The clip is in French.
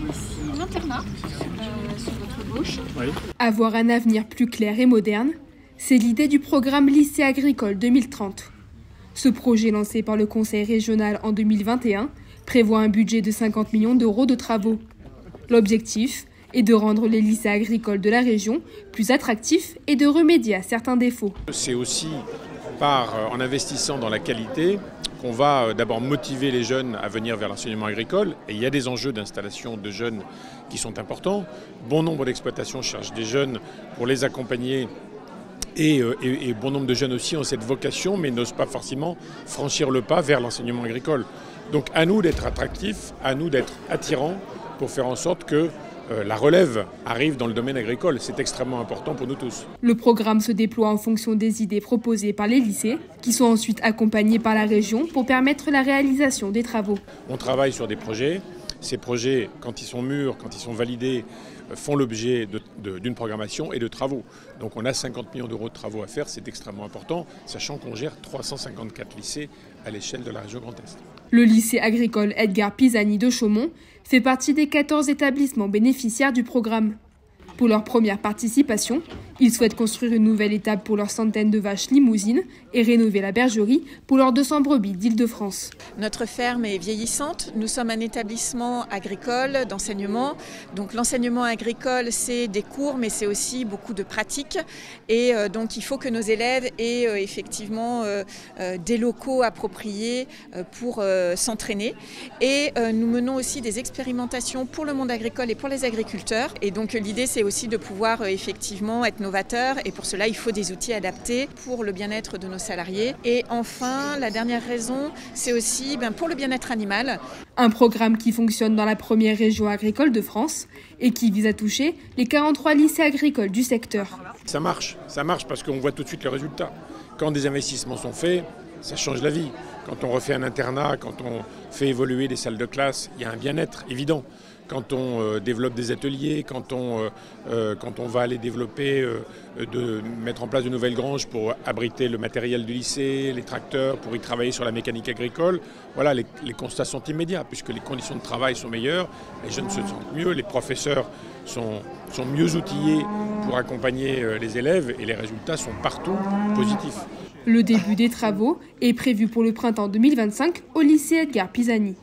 ici l'internat, sur votre gauche. Oui. Avoir un avenir plus clair et moderne, c'est l'idée du programme Lycée agricole 2030. Ce projet lancé par le Conseil régional en 2021 prévoit un budget de 50 millions d'euros de travaux. L'objectif est de rendre les lycées agricoles de la région plus attractifs et de remédier à certains défauts. C'est aussi en investissant dans la qualité qu'on va d'abord motiver les jeunes à venir vers l'enseignement agricole. Et il y a des enjeux d'installation de jeunes qui sont importants. Bon nombre d'exploitations cherchent des jeunes pour les accompagner. Et bon nombre de jeunes aussi ont cette vocation, mais n'osent pas forcément franchir le pas vers l'enseignement agricole. Donc à nous d'être attractifs, à nous d'être attirants pour faire en sorte que la relève arrive dans le domaine agricole. C'est extrêmement important pour nous tous. Le programme se déploie en fonction des idées proposées par les lycées, qui sont ensuite accompagnés par la région pour permettre la réalisation des travaux. On travaille sur des projets. Ces projets, quand ils sont mûrs, quand ils sont validés, font l'objet d'une programmation et de travaux. Donc on a 50 millions d'euros de travaux à faire, c'est extrêmement important, sachant qu'on gère 354 lycées à l'échelle de la région Grand Est. Le lycée agricole Edgar Pisani de Chaumont fait partie des 14 établissements bénéficiaires du programme. Pour leur première participation, ils souhaitent construire une nouvelle étable pour leurs centaines de vaches limousines et rénover la bergerie pour leurs 200 brebis d'Île-de-France. Notre ferme est vieillissante. Nous sommes un établissement agricole d'enseignement. Donc l'enseignement agricole, c'est des cours, mais c'est aussi beaucoup de pratiques. Et donc il faut que nos élèves aient effectivement des locaux appropriés pour s'entraîner. Et nous menons aussi des expérimentations pour le monde agricole et pour les agriculteurs. Et donc l'idée, c'est aussi de pouvoir effectivement être novateur, et pour cela il faut des outils adaptés pour le bien-être de nos salariés. Et enfin, la dernière raison, c'est aussi pour le bien-être animal. Un programme qui fonctionne dans la première région agricole de France et qui vise à toucher les 43 lycées agricoles du secteur. Ça marche parce qu'on voit tout de suite les résultats. Quand des investissements sont faits, ça change la vie. Quand on refait un internat, quand on fait évoluer des salles de classe, il y a un bien-être évident. Quand on développe des ateliers, quand on va aller développer, mettre en place de nouvelles granges pour abriter le matériel du lycée, les tracteurs, pour y travailler sur la mécanique agricole, voilà, les constats sont immédiats puisque les conditions de travail sont meilleures, les jeunes se sentent mieux, les professeurs sont mieux outillés pour accompagner les élèves et les résultats sont partout positifs. Le début des travaux est prévu pour le printemps 2025 au lycée Edgar Pisani.